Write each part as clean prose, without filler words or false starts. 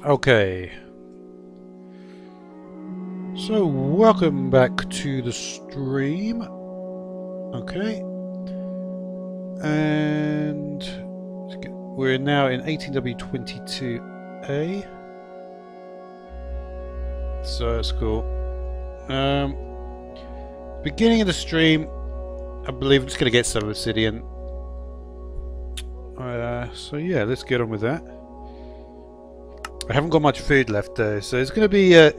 Okay, so welcome back to the stream. Okay, and we're now in 18W22A, so that's cool. Beginning of the stream, I believe I'm just going to get some obsidian. So yeah, let's get on with that. I haven't got much food left though, so it's going to be a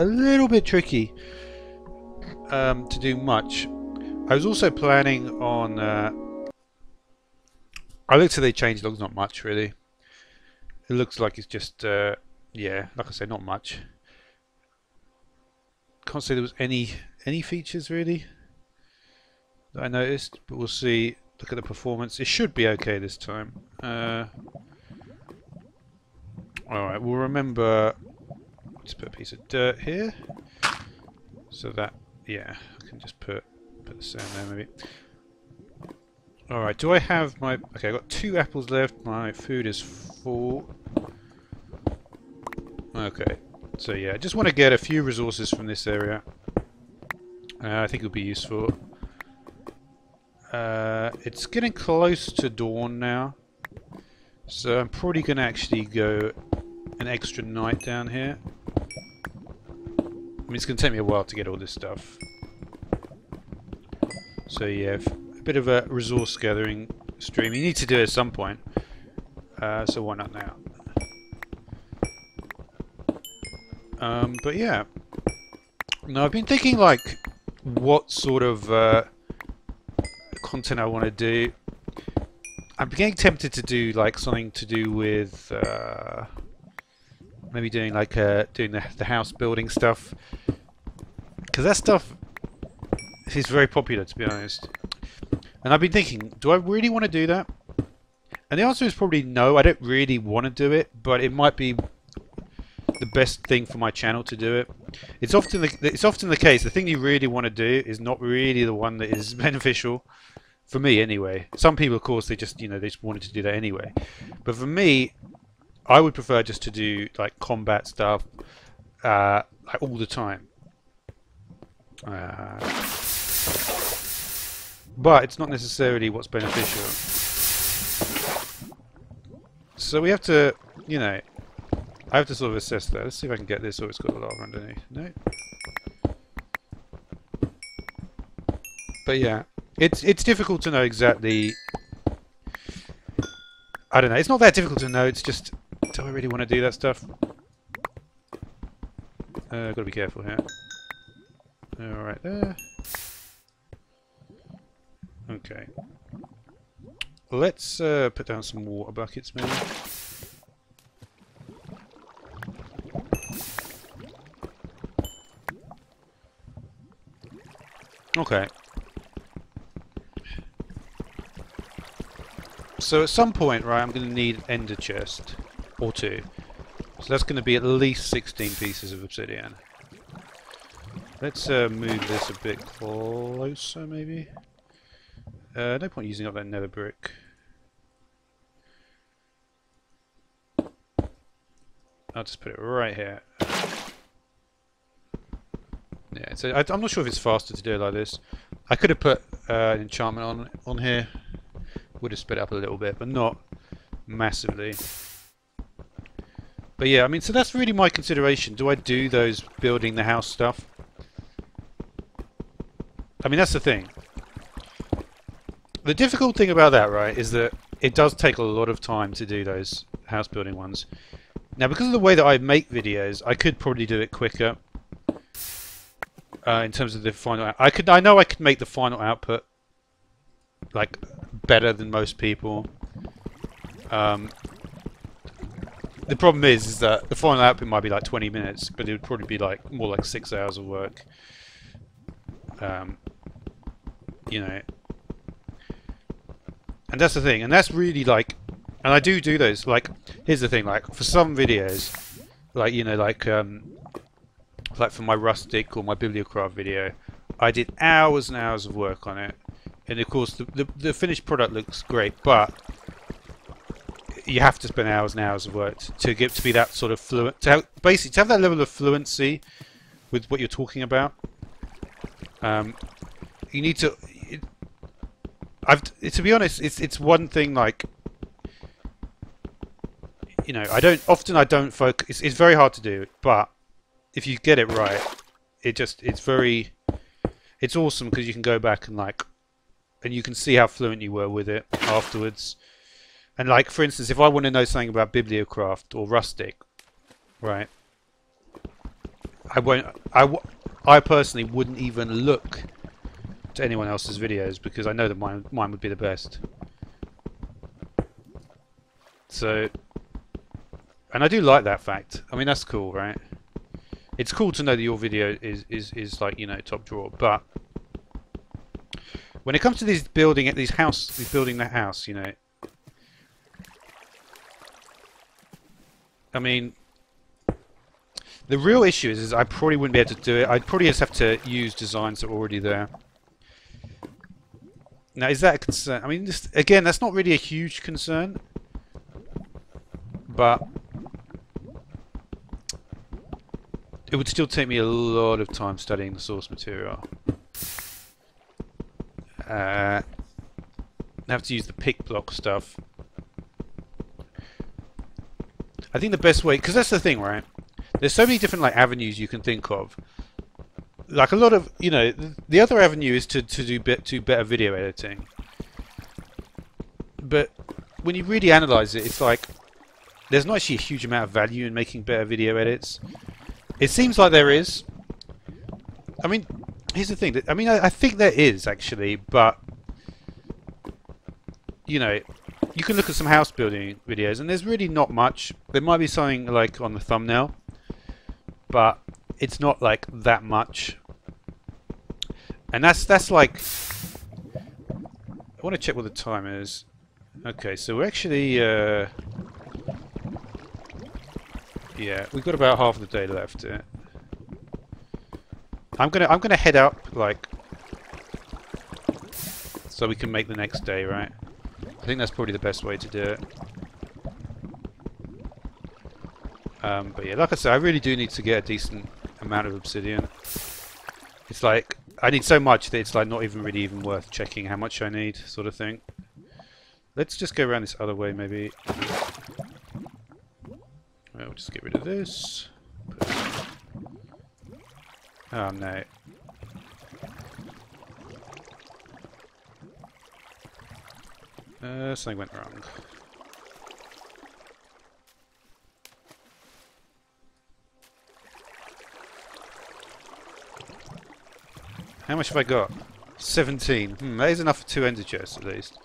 little bit tricky to do much. I was also planning on. I looked at the change logs, not much really. It looks like it's just yeah, like I say, not much. Can't say there was any features really that I noticed, but we'll see. Look at the performance. It should be okay this time. Alright, we'll remember. Let's put a piece of dirt here. So that, yeah, I can just put the sand there maybe. Alright, do I have my... Okay, I've got 2 apples left. My food is full. Okay, so yeah, I just want to get a few resources from this area. I think it'll be useful. It's getting close to dawn now. So I'm probably going to actually go an extra night down here. I mean, it's going to take me a while to get all this stuff. So yeah, a bit of a resource gathering stream. You need to do it at some point. So why not now? But yeah. Now I've been thinking like what sort of content I want to do. I'm getting tempted to do like something to do with maybe doing like doing the house building stuff, because that stuff is very popular, to be honest. And I've been thinking, do I really want to do that? And the answer is probably no. I don't really want to do it, but it might be the best thing for my channel to do it. It's often the case. The thing you really want to do is not really the one that is beneficial. For me, anyway. Some people, of course, they just wanted to do that anyway. But for me, I would prefer just to do like combat stuff, like all the time. But it's not necessarily what's beneficial. So we have to, I have to sort of assess that. Let's see if I can get this, or it's got a lava underneath. No. But yeah. It's difficult to know exactly. I don't know. It's not that difficult to know. It's just, do I really want to do that stuff? Got to be careful here. All right there. Okay. Let's put down some water buckets, maybe. Okay. So at some point, right, I'm going to need an ender chest or 2. So that's going to be at least 16 pieces of obsidian. Let's move this a bit closer, maybe. No point using up that nether brick. I'll just put it right here. Yeah, so I'm not sure if it's faster to do it like this. I could have put an enchantment on here. Would have sped up a little bit, but not massively. But yeah, I mean, so that's really my consideration. Do I do those building the house stuff? I mean, that's the thing. The difficult thing about that, right, is that it does take a lot of time to do those house building ones. Now, because of the way that I make videos, I could probably do it quicker. In terms of the final, I know I could make the final output like better than most people. The problem is that the final output might be like 20 minutes, but it would probably be like more like 6 hours of work. And that's the thing, and that's really like, and I do those. Like, here's the thing: like for some videos, like like for my rustic or my bibliocraft video, I did hours and hours of work on it. And of course, the finished product looks great, but you have to spend hours and hours of work to get to be that sort of fluent, basically to have that level of fluency with what you're talking about. You need to. To be honest, it's one thing, like, you know, I don't focus. It's very hard to do, but if you get it right, it's awesome because you can go back and you can see how fluent you were with it afterwards. And like, for instance, if I want to know something about Bibliocraft or Rustic, right? I personally wouldn't even look to anyone else's videos because I know that mine would be the best. So, and I do like that fact. I mean, that's cool, right? It's cool to know that your video is like, you know, top drawer. But when it comes to building that house, you know, I mean, the real issue is I probably wouldn't be able to do it. I'd probably just have to use designs that are already there. Now, is that a concern? I mean, again, that's not really a huge concern, but it would still take me a lot of time studying the source material. I have to use the pick block stuff. I think the best way, because that's the thing, right? There's so many different like avenues you can think of. Like a lot of, you know, the other avenue is to do better video editing. But when you really analyze it, it's like there's not actually a huge amount of value in making better video edits. It seems like there is. I mean, here's the thing. I mean, I think there is actually, but you know, you can look at some house building videos, and there's really not much. There might be something like on the thumbnail, but it's not like that much. And that's like, I want to check what the time is. Okay, so we're actually, yeah, we've got about half of the day left. I'm gonna head up, like, so we can make the next day, right? I think that's probably the best way to do it. But yeah, like I said, I really do need to get a decent amount of obsidian. It's like, I need so much that it's like not even worth checking how much I need, sort of thing. Let's just go around this other way, maybe. Well, we'll just get rid of this. Oh no. Something went wrong. How much have I got? 17. That is enough for 2 ender chests at least.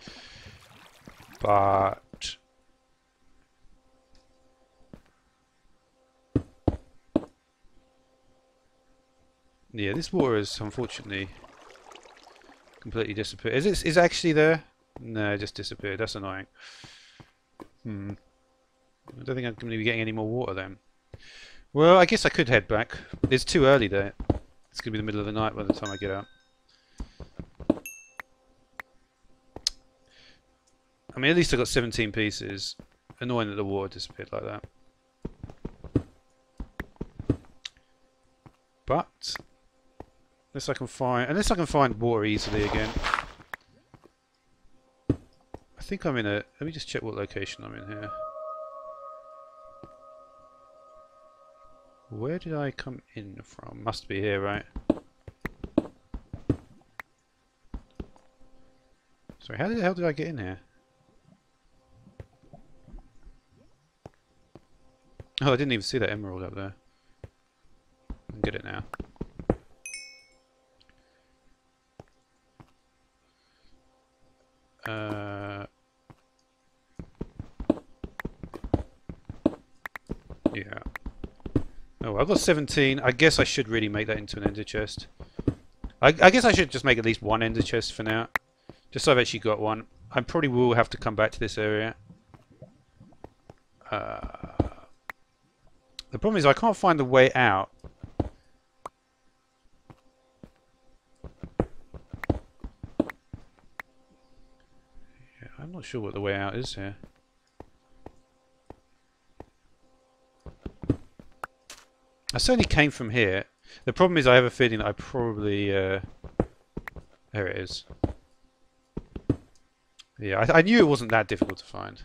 But yeah, this water has unfortunately completely disappeared. Is it actually there? No, it just disappeared. That's annoying. I don't think I'm going to be getting any more water then. Well, I guess I could head back. It's too early there. It's going to be the middle of the night by the time I get out. I mean, at least I got 17 pieces. Annoying that the water disappeared like that. But unless I can find water easily again. I think I'm in a. Let me just check what location I'm in here. Where did I come in from? Must be here, right? Sorry, how the hell did I get in here? Oh, I didn't even see that emerald up there. I can get it now. Yeah. Oh, I've got 17. I guess I should really make that into an ender chest. I guess I should just make at least 1 ender chest for now. Just so I've actually got one. I probably will have to come back to this area. The problem is I can't find the way out. Yeah, I'm not sure what the way out is here. I certainly came from here. The problem is I have a feeling that I probably... there it is. Yeah, I knew it wasn't that difficult to find.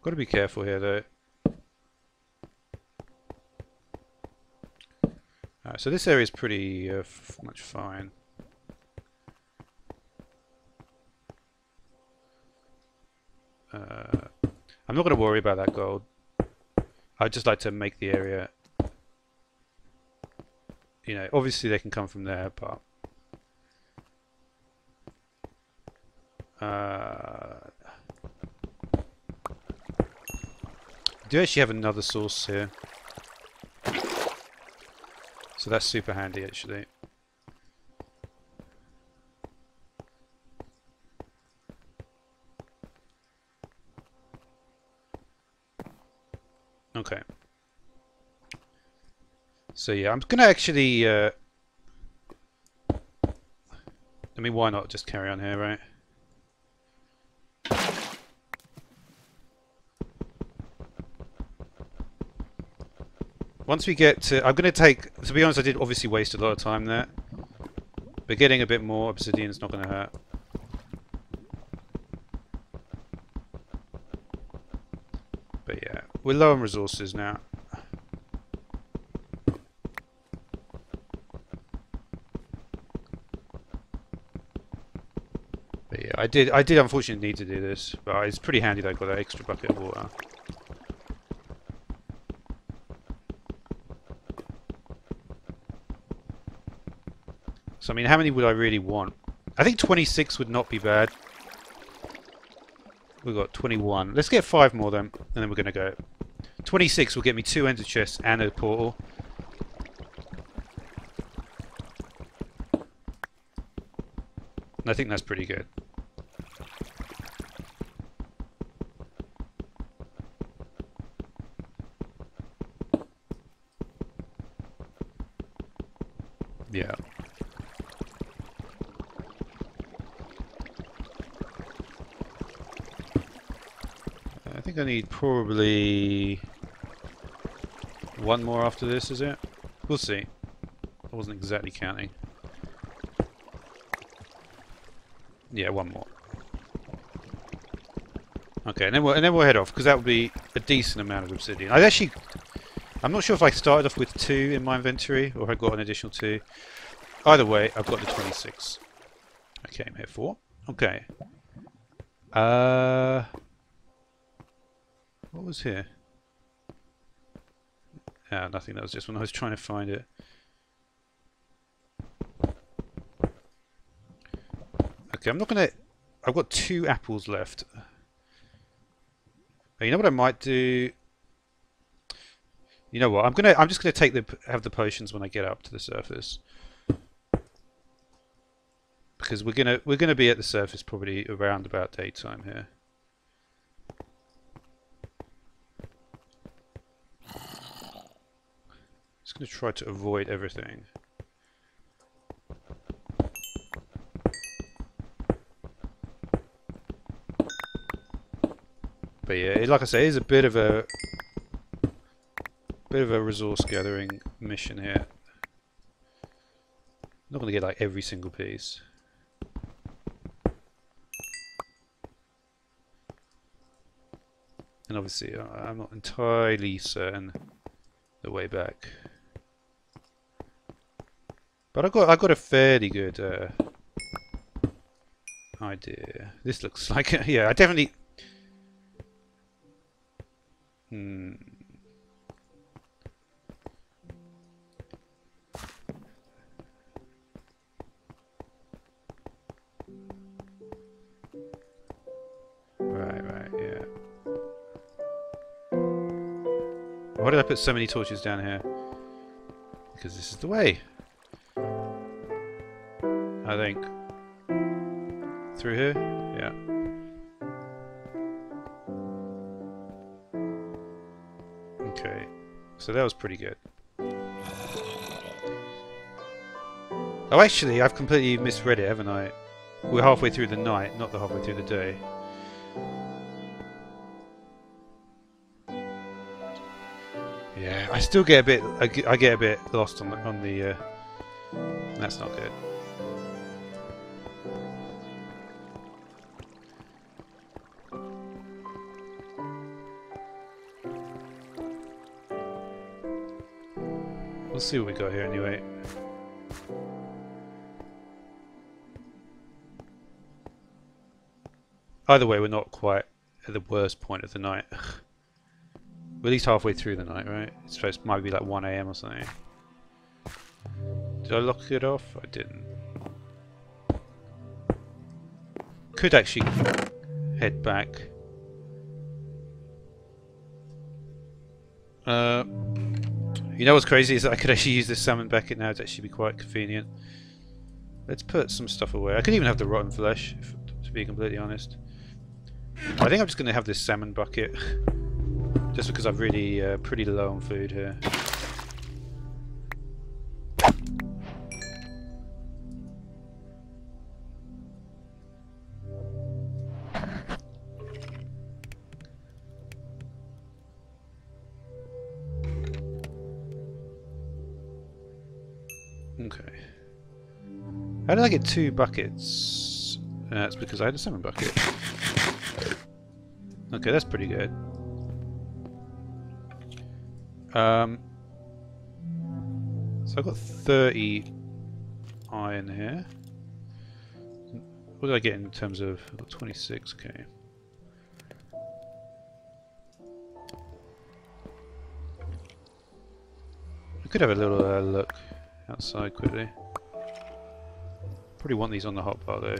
Got to be careful here, though. Alright, so this area is pretty much fine. I'm not going to worry about that gold. I'd just like to make the area... You know, obviously they can come from there, but... I do actually have another source here. So that's super handy, actually. Okay. So yeah, I'm gonna actually... I mean, why not just carry on here, right? Once we get to... I'm gonna take... To be honest, I did obviously waste a lot of time there. But getting a bit more obsidian is not gonna hurt. But yeah, we're low on resources now. But yeah, I did unfortunately need to do this, but it's pretty handy that I got that extra bucket of water. So I mean, how many would I really want? I think 26 would not be bad. We've got 21. Let's get 5 more then, and then we're going to go. 26 will get me 2 ender chests and a portal. And I think that's pretty good. Yeah. I think I need probably 1 more after this, is it? We'll see. I wasn't exactly counting. Yeah, 1 more. Okay, and then we'll head off because that would be a decent amount of obsidian. I'm not sure if I started off with 2 in my inventory or if I got an additional 2. Either way, I've got the 26. I came here for. Okay. What was here? Ah, nothing. That was just when I was trying to find it. Okay, I'm not gonna... I've got 2 apples left. You know what I might do? You know what? I'm just gonna have the potions when I get up to the surface. Because we're gonna be at the surface probably around about daytime here. Just gonna try to avoid everything. But yeah, like I say, it is a bit of a resource gathering mission here. Not gonna get like every single piece. And obviously, I'm not entirely certain the way back. But I got a fairly good idea. This looks like yeah, I definitely. Right, yeah. Why did I put so many torches down here? Because this is the way. I think. Through here? Yeah. Okay. So that was pretty good. Oh, actually, I've completely misread it, haven't I? We're halfway through the night, not the halfway through the day. Yeah, I still get a bit. I get a bit lost on the. That's not good. We'll see what we got here anyway. Either way, we're not quite at the worst point of the night. We're at least halfway through the night, right? It's supposed to might be like 1 AM or something. Did I lock it off? I didn't. Could actually head back. You know what's crazy is that I could actually use this salmon bucket now to actually be quite convenient. Let's put some stuff away. I could even have the rotten flesh, to be completely honest. I think I'm just going to have this salmon bucket. Just because I'm really pretty low on food here. Okay. How did I get 2 buckets? It's because I had a salmon bucket. Okay, that's pretty good. So I've got 30 iron here. What did I get in terms of? I've got 26, okay. I could have a little look outside quickly. Probably want these on the hotbar though.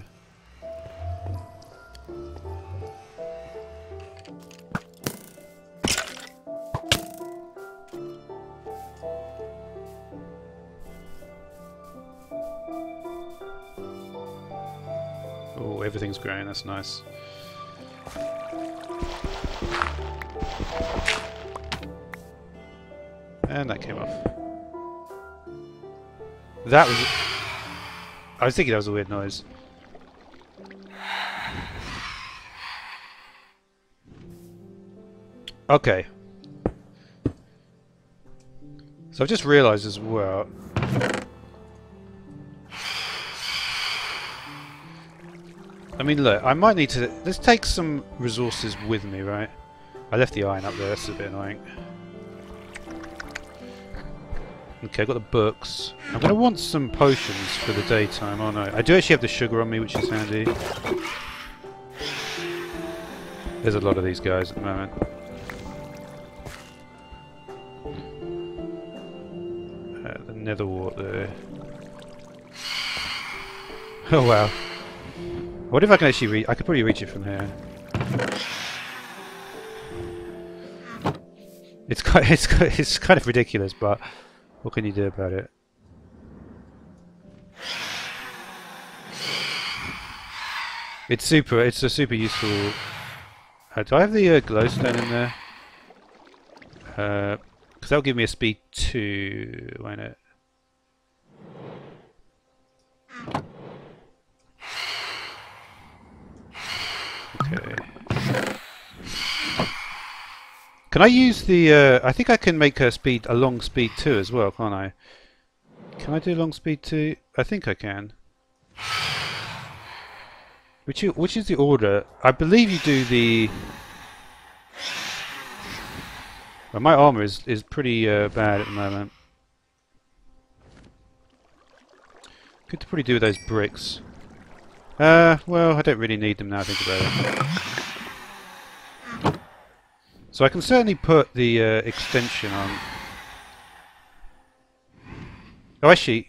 Oh, everything's growing, that's nice. And that came off. That was... I was thinking that was a weird noise. Okay. So I've just realised as well... I mean, look, I might need to... Let's take some resources with me, right? I left the iron up there, that's a bit annoying. Okay, I've got the books. I'm going to want some potions for the daytime, aren't I? I do actually have the sugar on me, which is handy. There's a lot of these guys at the moment. The nether wart there. Oh wow. What if I can actually reach? I could probably reach it from here. It's kind of ridiculous, but what can you do about it? It's a super useful. Do I have the glowstone in there? Because that'll give me a speed 2, won't it? Okay. Can I use the... I think I can make a long speed 2 as well, can't I? Can I do long speed 2? I think I can. Which is the order? I believe you do the... Well, my armor is pretty bad at the moment. Could probably do with those bricks. Well, I don't really need them now I think about it. So I can certainly put the extension on. Oh, actually,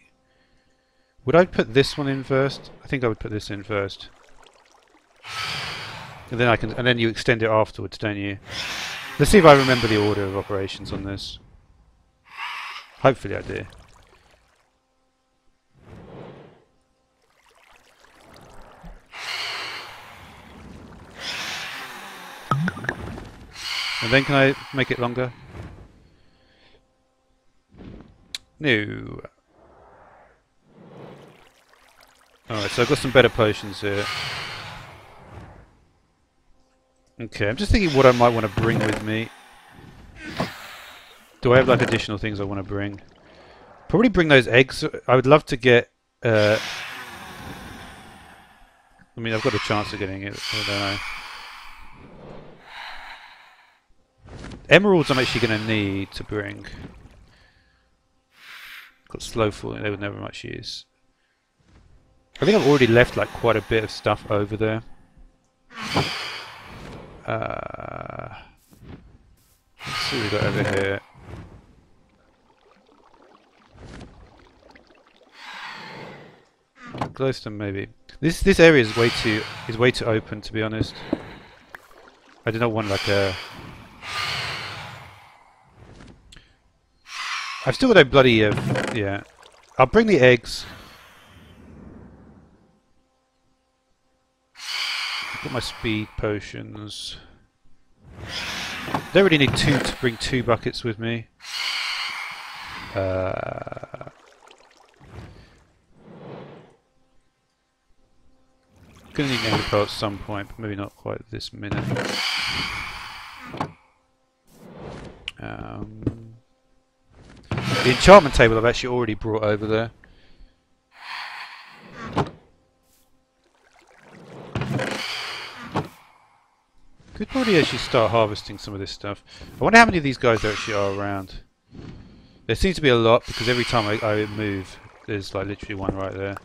would I put this one in first? I think I would put this in first, and then you extend it afterwards, don't you? Let's see if I remember the order of operations on this. Hopefully, I do. And then can I make it longer? No. Alright, so I've got some better potions here. Okay, I'm just thinking what I might want to bring with me. Do I have like additional things I want to bring? Probably bring those eggs. I would love to get... I mean, I've got a chance of getting it. I don't know. Emeralds I'm actually going to need to bring. Got slow falling, they would never much use. I think I've already left like quite a bit of stuff over there. Let's see what we got over here. Glowstone maybe. This area is way too open, to be honest. I do not want like a... I've still got a bloody yeah. I'll bring the eggs. Got my speed potions. Don't really need to bring 2 buckets with me. Gonna need an ender at some point, but maybe not quite this minute. The enchantment table I've actually already brought over there. Could probably actually start harvesting some of this stuff. I wonder how many of these guys there actually are around. There seems to be a lot because every time I move, there's like literally one right there.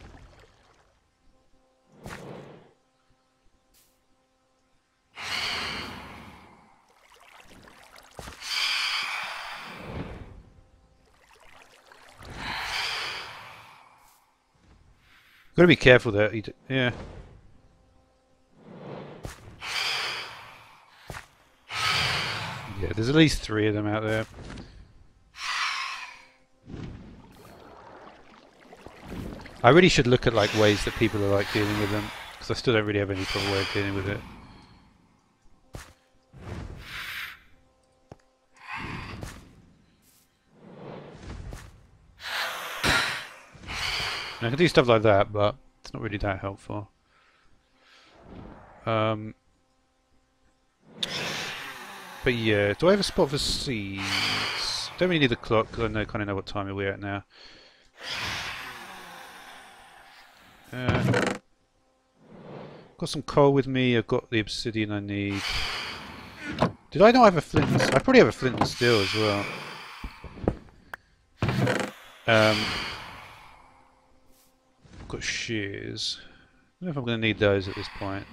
Got to be careful there. Yeah. Yeah, there's at least 3 of them out there. I really should look at like ways that people are like dealing with them, because I still don't really have any proper way of dealing with it. I can do stuff like that, but it's not really that helpful. But yeah, do I have a spot for seeds? Don't really need the clock because I kind of know what time we're at now. Got some coal with me. I've got the obsidian I need. Did I not have a flint? I probably have a flint and steel as well. Got shears. I don't know if I'm going to need those at this point.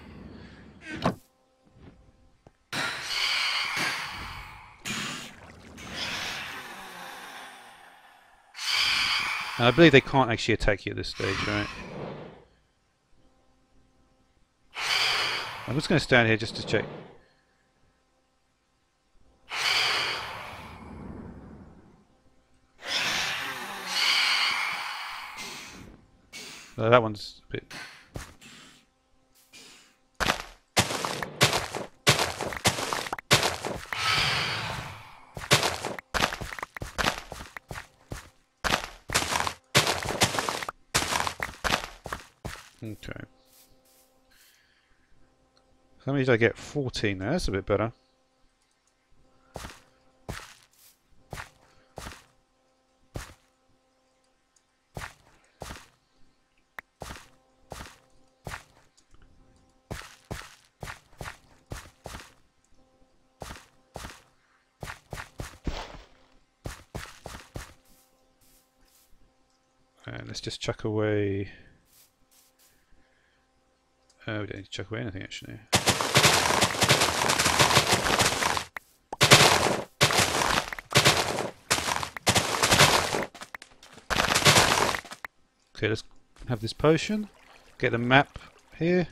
And I believe they can't actually attack you at this stage, right? I'm just going to stand here just to check. That one's a bit... Okay. How many did I get? 14 there, that's a bit better. And let's just chuck away... we don't need to chuck away anything actually. Okay, let's have this potion. Get the map here.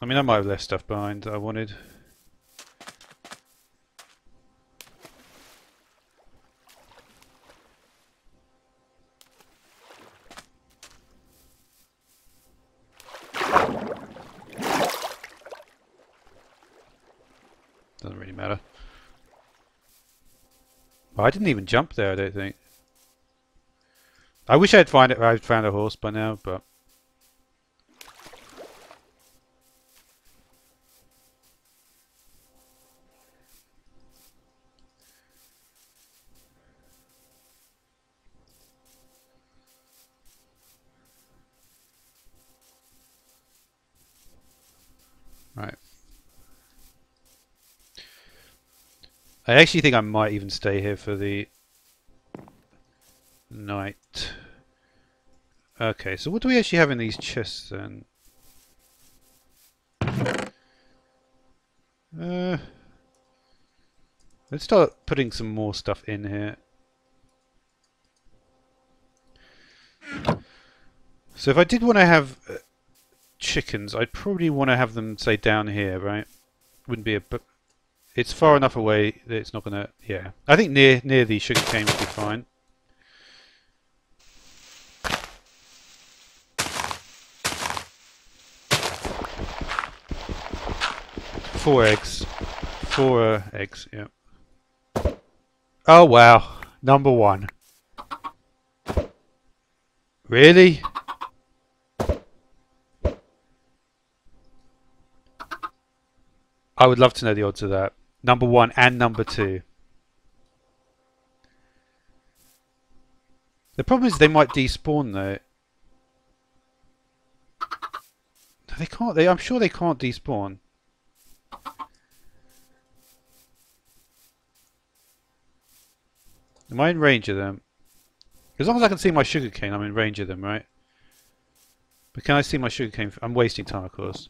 I mean, I might have left stuff behind that I wanted. Doesn't really matter. Well, I didn't even jump there, I don't think. I wish I'd found a horse by now, but... Right. I actually think I might even stay here for the night. Okay, so what do we actually have in these chests then? Let's start putting some more stuff in here. So if I did want to have chickens, I'd probably want to have them, say, down here, right? Wouldn't be a... But it's far enough away that it's not going to... Yeah. I think near the sugar cane would be fine. Four eggs. Four eggs, yeah. Oh, wow. Number one. Really? I would love to know the odds of that. Number one and number two. The problem is they might despawn though. They can't. I'm sure they can't despawn. Am I in range of them? As long as I can see my sugarcane, I'm in range of them, right? But can I see my sugarcane? I'm wasting time, of course.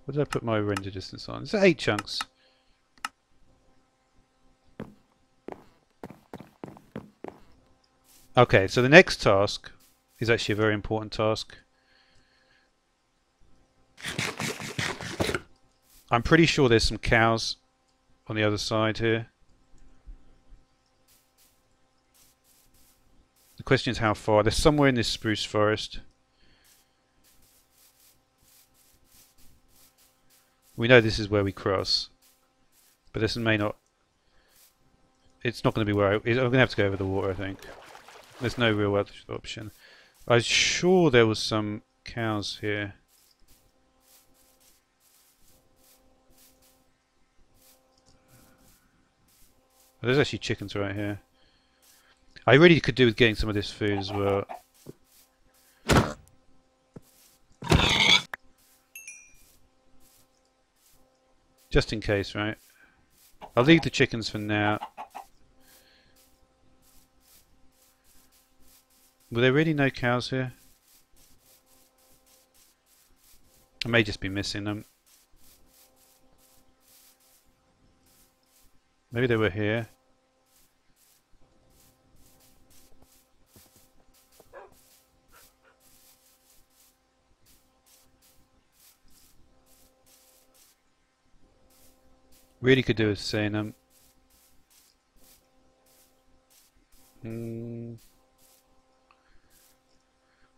What did I put my render distance on? Is that 8 chunks? Okay, so the next task is actually a very important task. I'm pretty sure there's some cows on the other side here. The question is how far. They're somewhere in this spruce forest. We know this is where we cross, but this may not. It's not going to be where I'm going to have to go over the water, I think. There's no real other option. I'm sure there was some cows here. There's actually chickens right here. I really could do with getting some of this food as well. Just in case, right? I'll leave the chickens for now. Were there really no cows here? I may just be missing them. Maybe they were here. Really could do with seeing them.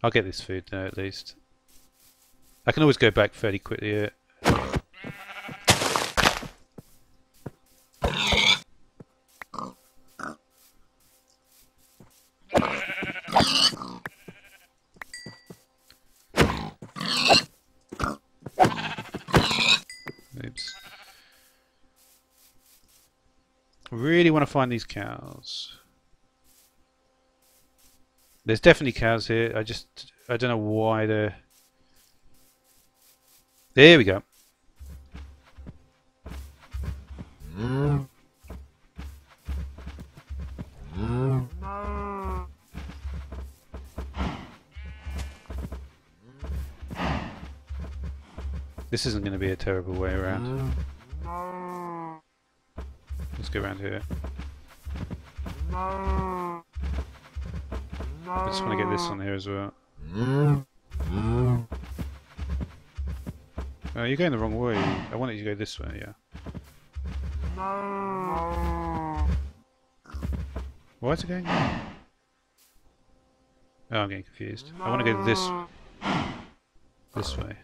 I'll get this food now at least. I can always go back fairly quickly here. Oops. I really want to find these cows. There's definitely cows here. I don't know why they're... There we go. This isn't going to be a terrible way around. Let's go around here. I just want to get this on here as well. Oh, you're going the wrong way. I wanted you to go this way, yeah. Why is it going? Oh, I'm getting confused. I want to go this way.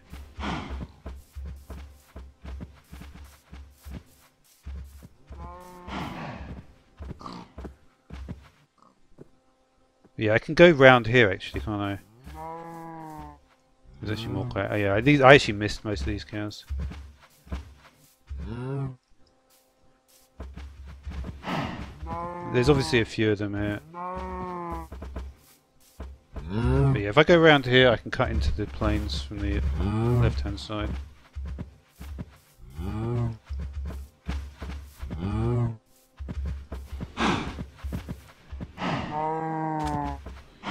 Yeah, I can go round here actually, can't I? There's actually more clear. Oh, yeah, I actually missed most of these cows. There's obviously a few of them here. But yeah, if I go around here, I can cut into the plains from the left-hand side.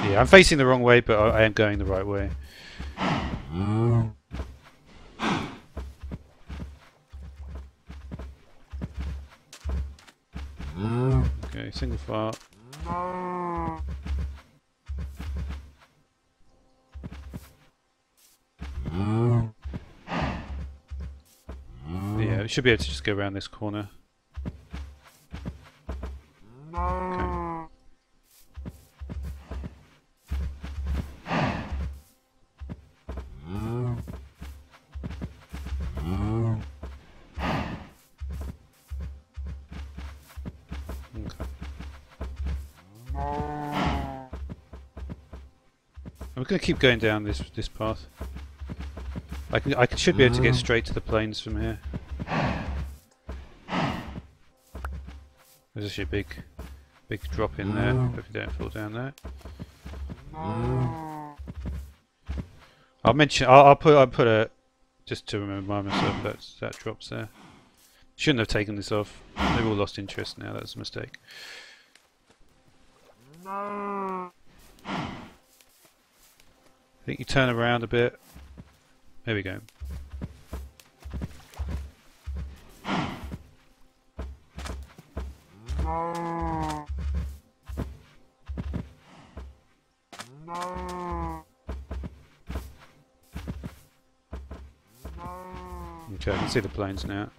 Yeah, I'm facing the wrong way, but I am going the right way. Okay, single file. Yeah, we should be able to just go around this corner. Okay. I'm going to keep going down this path. I should be able to get straight to the plains from here. There's actually a big drop in there. Hope you don't fall down there. I'll put a just to remind myself that drops there. Shouldn't have taken this off. They've all lost interest now. That's a mistake. I think you turn around a bit. There we go. Okay, I can see the planes now.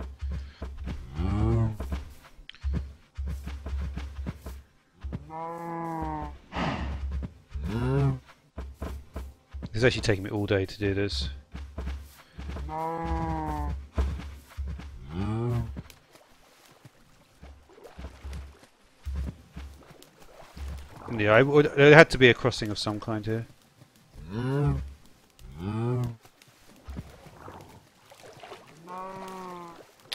It's actually taking me all day to do this. Yeah, there had to be a crossing of some kind here.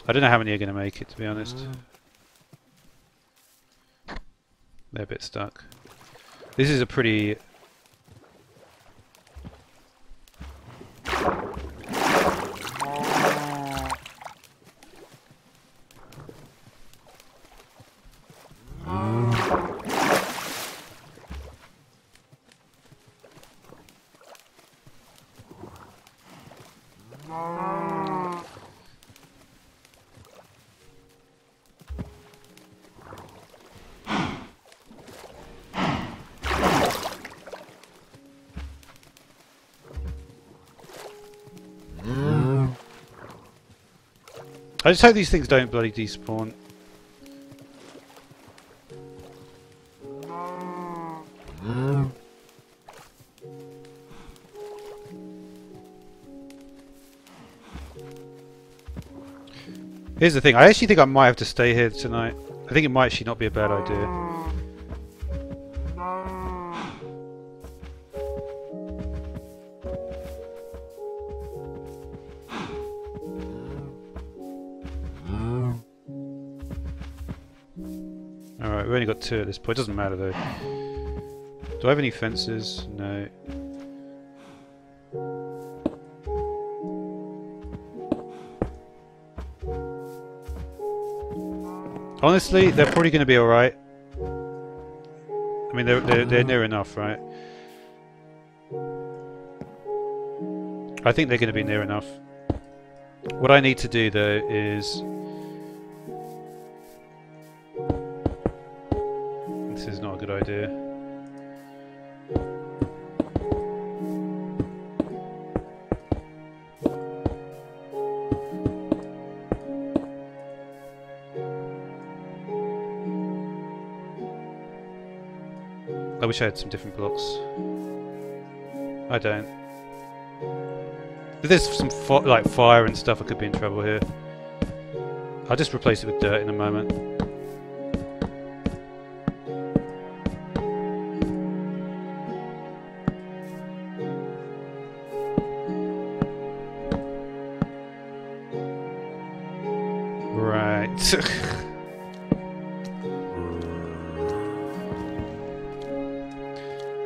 I don't know how many are going to make it, to be honest. They're a bit stuck. This is a pretty... I just hope these things don't bloody despawn. Here's the thing, I actually think I might have to stay here tonight. I think it might actually not be a bad idea. Alright, we've only got 2 at this point, it doesn't matter though. Do I have any fences? No. Honestly, they're probably going to be alright. I mean, they're near enough, right? I think they're going to be near enough. What I need to do though is... This is not a good idea. I wish I had some different blocks. I don't. If there's some like fire and stuff, I could be in trouble here. I'll just replace it with dirt in a moment.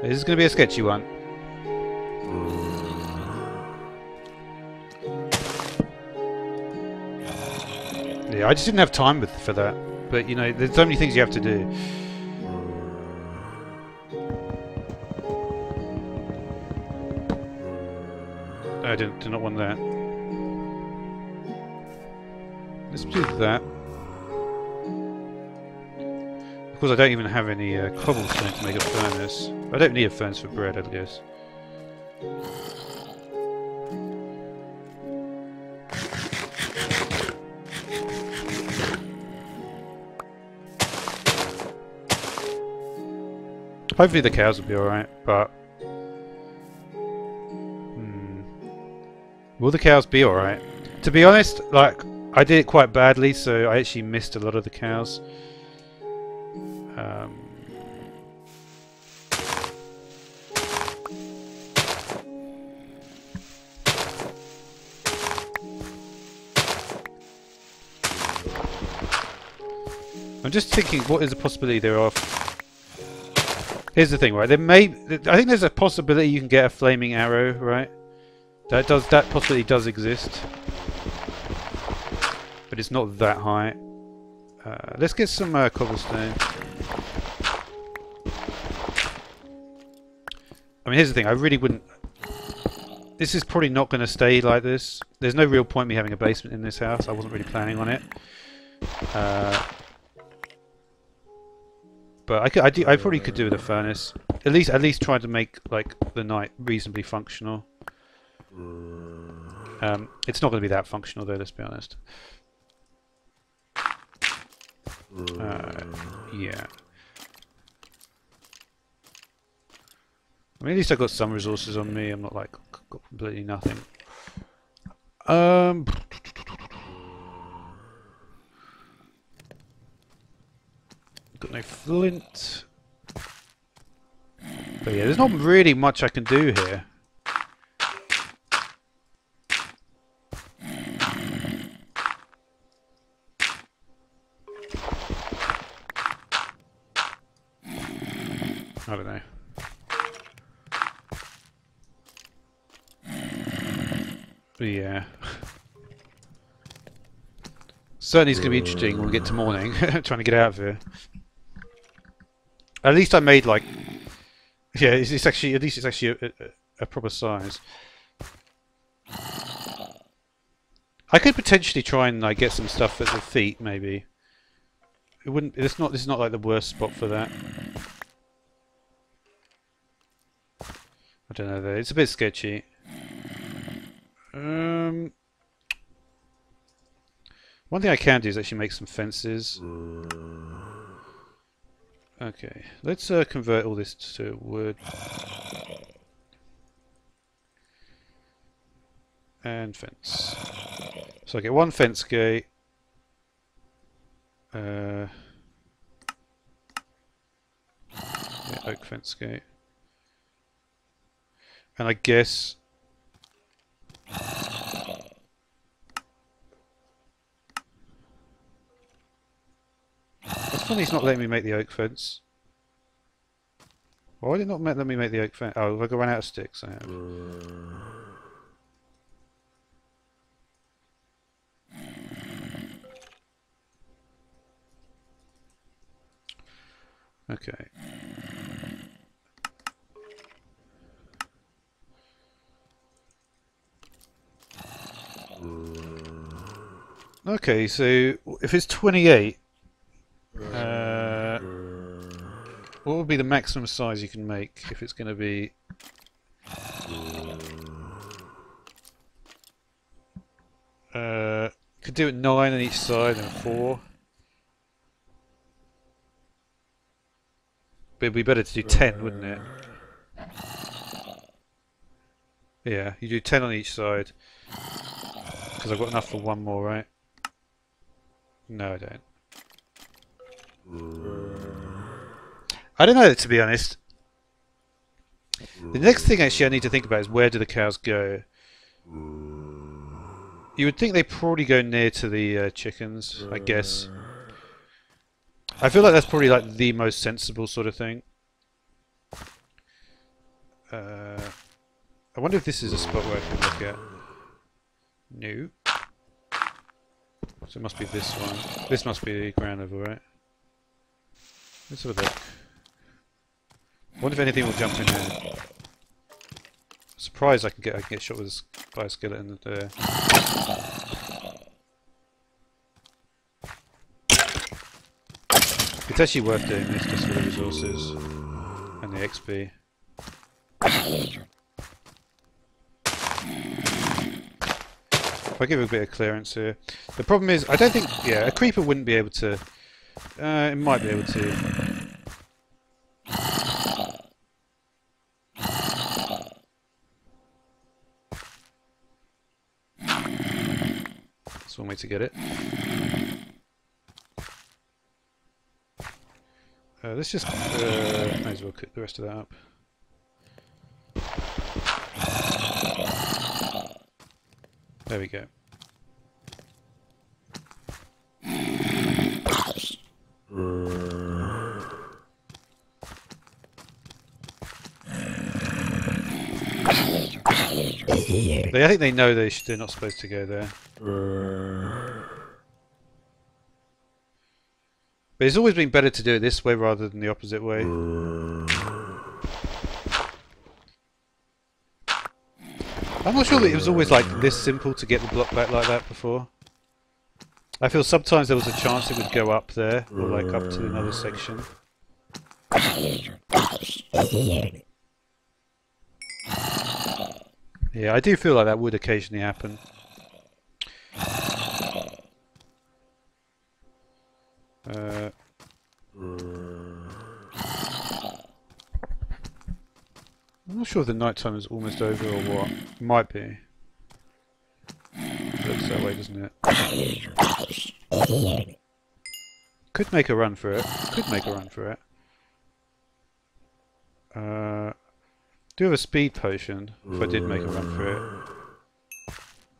Right. This is going to be a sketchy one. Yeah, I just didn't have time for that. But, you know, there's so many things you have to do. I do not want that. Let's do that. Of course, I don't even have any cobblestone to make a furnace. I don't need a furnace for bread, I guess. Hopefully the cows will be alright, but... Will the cows be alright? To be honest, like, I did it quite badly, so I actually missed a lot of the cows. I'm just thinking, what is the possibility there of... Here's the thing, right? There may... I think there's a possibility you can get a flaming arrow, right? That possibility does exist. But it's not that high. Let's get some cobblestone. I mean, here's the thing. I really wouldn't... This is probably not going to stay like this. There's no real point me having a basement in this house. I wasn't really planning on it. But I probably could do with a furnace. At least try to make like the night reasonably functional. It's not going to be that functional though. Let's be honest. Yeah. I mean, at least I got some resources on me. I'm not like got completely nothing. Got no flint. But yeah, there's not really much I can do here. I don't know. But yeah. Certainly it's going to be interesting when we get to morning. Trying to get out of here. At least I made like... Yeah, it's actually... At least it's actually a proper size. I could potentially try and like get some stuff at the feet, maybe. It wouldn't... This is not like the worst spot for that. I don't know though. It's a bit sketchy. One thing I can do is actually make some fences. Okay, let's convert all this to wood. And fence. So I get one fence gate. Yeah, oak fence gate. And I guess... That's funny he's not letting me make the oak fence. Why did it not let me make the oak fence? Oh, have I run out of sticks? I have. Okay. Okay, so if it's 28, what would be the maximum size you can make if it's going to be... Could do it 9 on each side and 4. But it'd be better to do 10, wouldn't it? Yeah, you do 10 on each side. Because I've got enough for one more, right? No, I don't. I don't know, to be honest. The next thing actually I need to think about is where do the cows go? You would think they probably go near to the chickens, I guess. I feel like that's probably like the most sensible sort of thing. I wonder if this is a spot where I can look at. No. So it must be this one. This must be the ground level, right? Let's have a look. I wonder if anything will jump in here. Surprised I can get shot with by a skeleton there. It's actually worth doing this just for the resources and the XP. If I give it a bit of clearance here. The problem is, I don't think, yeah, a creeper wouldn't be able to, it might be able to. That's one way to get it. Let's just, may as well cook the rest of that up. There we go. I think they know they're not supposed to go there. But it's always been better to do it this way rather than the opposite way. I'm not sure that it was always like this simple to get the block back like that before. I feel sometimes there was a chance it would go up there, or like up to another section. Yeah, I do feel like that would occasionally happen. I'm not sure if the night time is almost over or what. It might be. It looks that way, doesn't it? Could make a run for it. Could make a run for it. Do have a speed potion if I did make a run for it.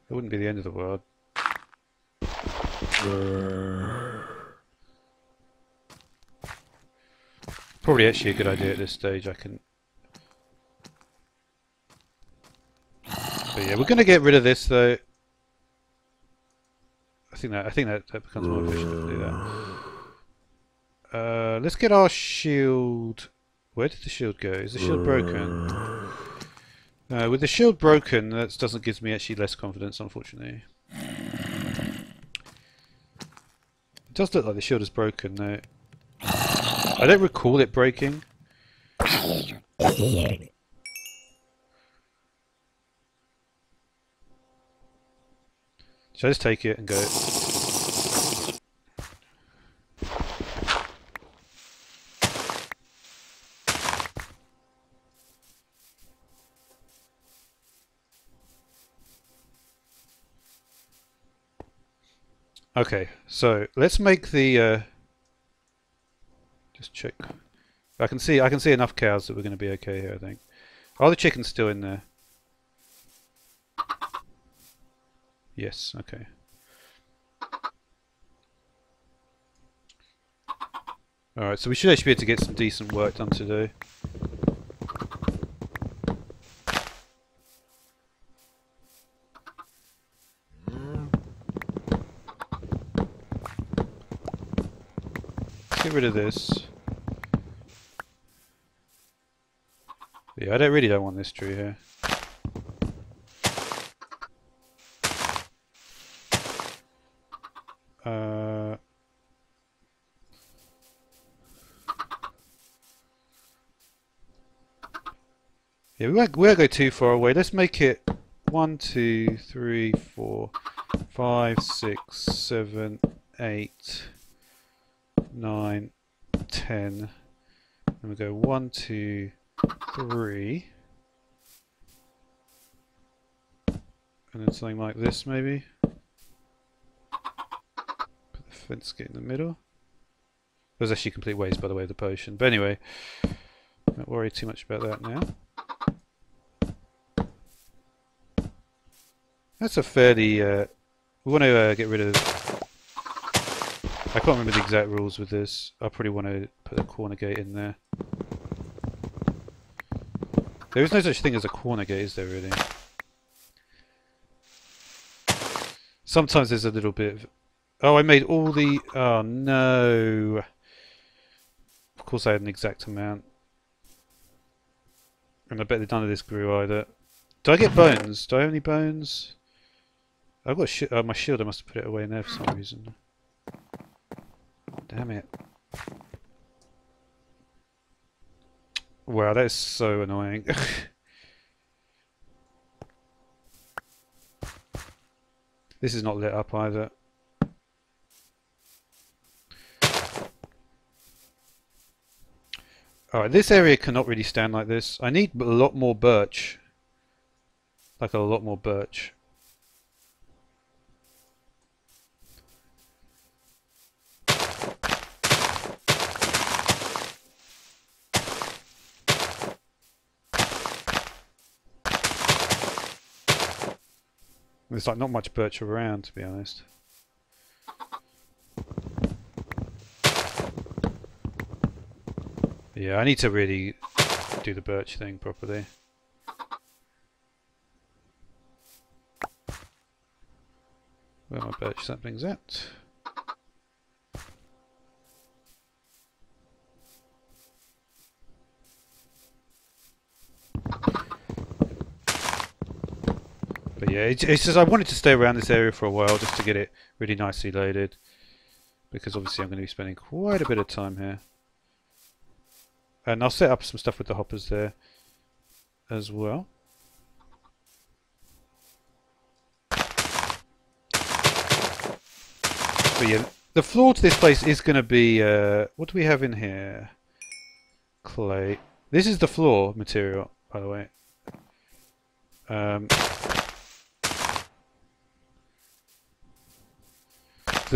It wouldn't be the end of the world. Probably actually a good idea at this stage. I can. But yeah, we're going to get rid of this though. I think that becomes more efficient to do that. Let's get our shield. Where did the shield go? Is the shield broken? With the shield broken, that doesn't give me actually less confidence, unfortunately. It does look like the shield is broken though. I don't recall it breaking. Should I just take it and go? Okay, so let's make the. Just check. I can see enough cows that we're going to be okay here. I think. Are the chickens still in there? Yes. Okay. All right. So we should actually be able to get some decent work done today. Get rid of this. Yeah, I really don't want this tree here. Yeah, we won't go too far away. Let's make it 1, 2, 3, 4, 5, 6, 7, 8, 9, 10. And we go 1, 2, 3. And then something like this maybe. Put the fence gate in the middle. There's actually complete waste by the way of the potion. But anyway, don't worry too much about that now. That's a fairly We want to get rid of... I can't remember the exact rules with this. I probably want to put a corner gate in there. There is no such thing as a corner gate, is there really? Sometimes there's a little bit of... Oh, I made all the... Oh, no. Of course I had an exact amount. And I bet that none of this grew either. Do I get bones? Do I have any bones? I've got my shield. I must have put it away in there for some reason. Damn it. Wow, that is so annoying. This is not lit up either. Alright, this area cannot really stand like this. I need a lot more birch. Like a lot more birch. There's like not much birch around, to be honest. Yeah, I need to really do the birch thing properly. Where are my birch saplings at? But yeah, it's just I wanted to stay around this area for a while just to get it really nicely loaded. Because obviously I'm going to be spending quite a bit of time here. And I'll set up some stuff with the hoppers there as well. But yeah, the floor to this place is going to be... what do we have in here? Clay. This is the floor material, by the way. So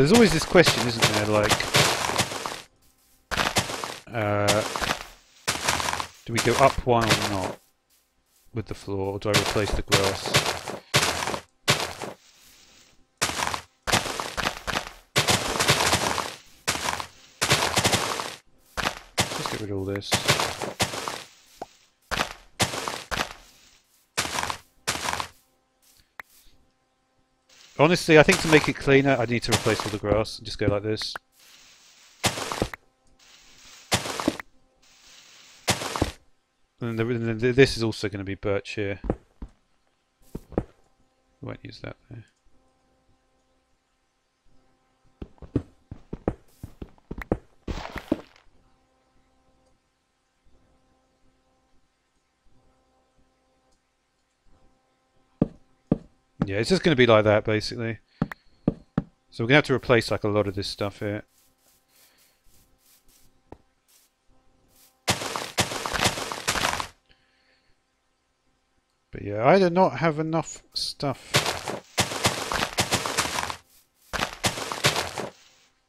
there's always this question, isn't there, like... do we go up one or not with the floor, or do I replace the grass? Let's get rid of all this. Honestly, I think to make it cleaner, I need to replace all the grass and just go like this. And this is also going to be birch here. We won't use that there. Yeah, it's just going to be like that basically. So we're going to have to replace like a lot of this stuff here. But yeah, I do not have enough stuff.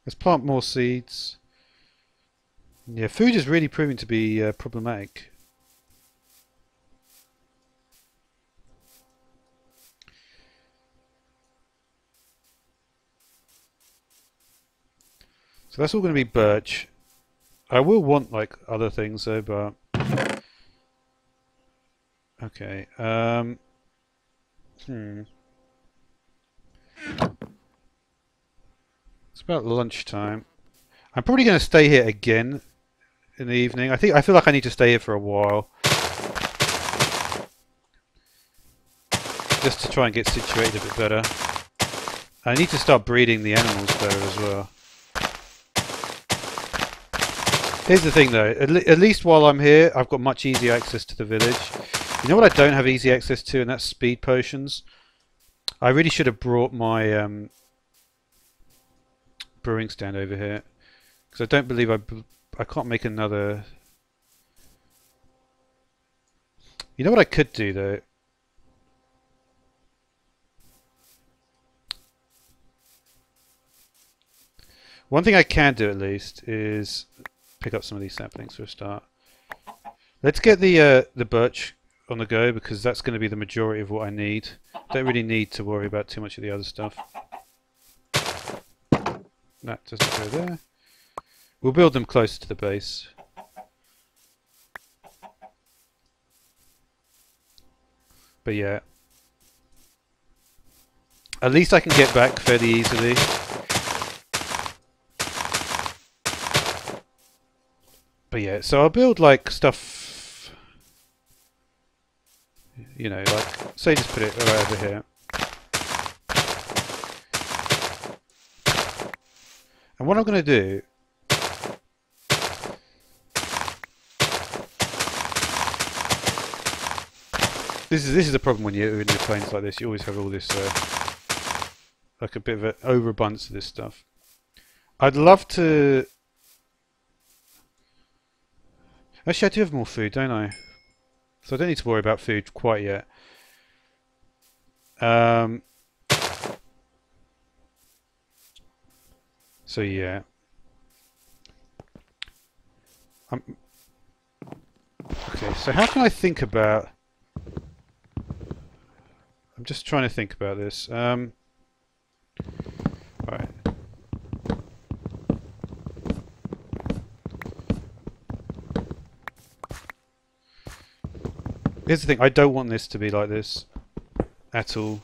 Let's plant more seeds. Yeah, food is really proving to be problematic. So that's all going to be birch. I will want like other things though, but okay. It's about lunchtime. I'm probably going to stay here again in the evening. I feel like I need to stay here for a while, just to try and get situated a bit better. I need to start breeding the animals better as well. Here's the thing though, at least while I'm here, I've got much easier access to the village. You know what I don't have easy access to, and that's speed potions. I really should have brought my brewing stand over here, because I don't believe I can't make another... You know what I could do though? One thing I can do at least is pick up some of these saplings for a start. Let's get the birch on the go, because that's going to be the majority of what I need. Don't really need to worry about too much of the other stuff. That doesn't go there. We'll build them closer to the base. But yeah. At least I can get back fairly easily. But yeah, so I'll build like stuff, you know, like, say just put it right over here. And what I'm going to do, this is a problem when you're in your planes like this. You always have all this, like a bit of an overabundance of this stuff. I'd love to. Actually, I do have more food, don't I? So I don't need to worry about food quite yet. So yeah. Okay, so how can I think about... I'm just trying to think about this. Right. Here's the thing, I don't want this to be like this at all.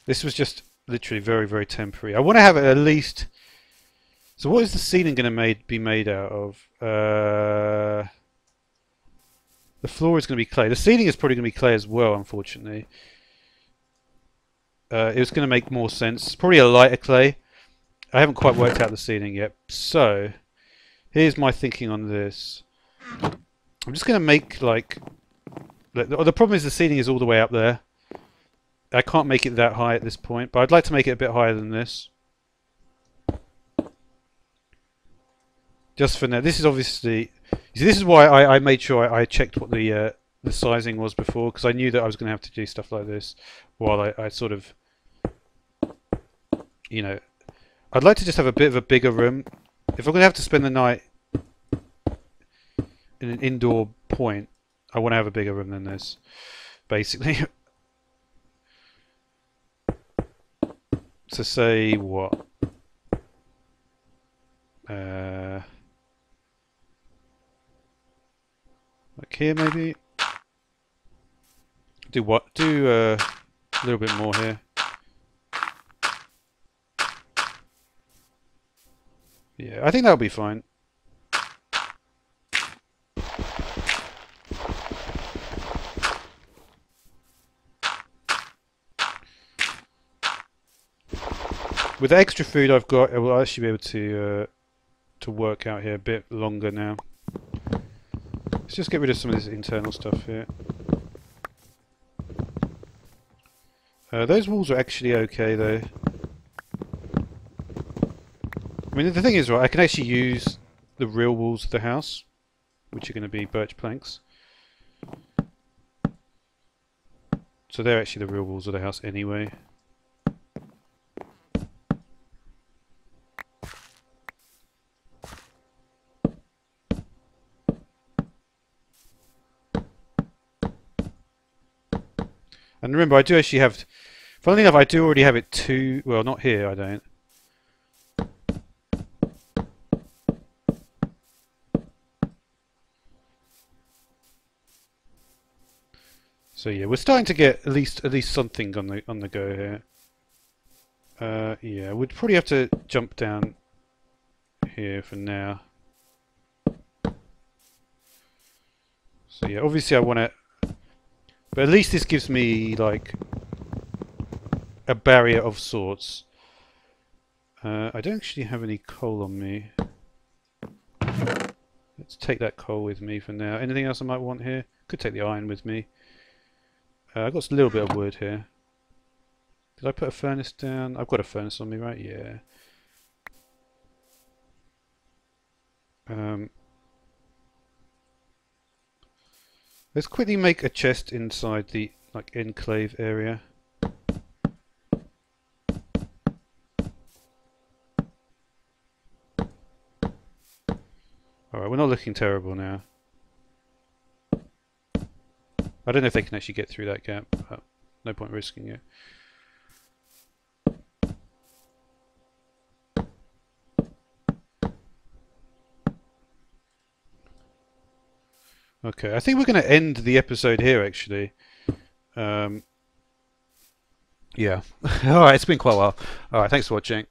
This was just literally very, very temporary. I want to have it at least... So what is the ceiling going to be made out of? The floor is going to be clay. The ceiling is probably going to be clay as well, unfortunately. It was going to make more sense. Probably a lighter clay. I haven't quite worked out the ceiling yet. So, here's my thinking on this. I'm just going to make like... The problem is the ceiling is all the way up there. I can't make it that high at this point, but I'd like to make it a bit higher than this. Just for now. This is obviously... You see, this is why I made sure I checked what the sizing was before, because I knew that I was going to have to do stuff like this while I sort of... You know... I'd like to just have a bit of a bigger room. If I'm going to have to spend the night in an indoor point, I want to have a bigger room than this, basically. So say what? Like here maybe? Do what? Do a little bit more here. Yeah, I think that'll be fine. With the extra food I've got, I will actually be able to work out here a bit longer now. Let's just get rid of some of this internal stuff here. Those walls are actually okay though. I mean, the thing is, right, I can actually use the real walls of the house, which are going to be birch planks. So they're actually the real walls of the house anyway. And remember, I do actually have... Funnily enough, I do already have it too... Well, not here, I don't. So yeah, we're starting to get at least something on the go here. Yeah, we'd probably have to jump down here for now. So yeah, obviously I want to... But at least this gives me, like, a barrier of sorts. I don't actually have any coal on me. Let's take that coal with me for now. Anything else I might want here? Could take the iron with me. I've got a little bit of wood here. Did I put a furnace down? I've got a furnace on me, right? Yeah. Let's quickly make a chest inside the enclave area. Alright, we're not looking terrible now. I don't know if they can actually get through that gap, but no point risking it. Okay, I think we're going to end the episode here, actually. Yeah. Alright, it's been quite a while. Alright, thanks for watching.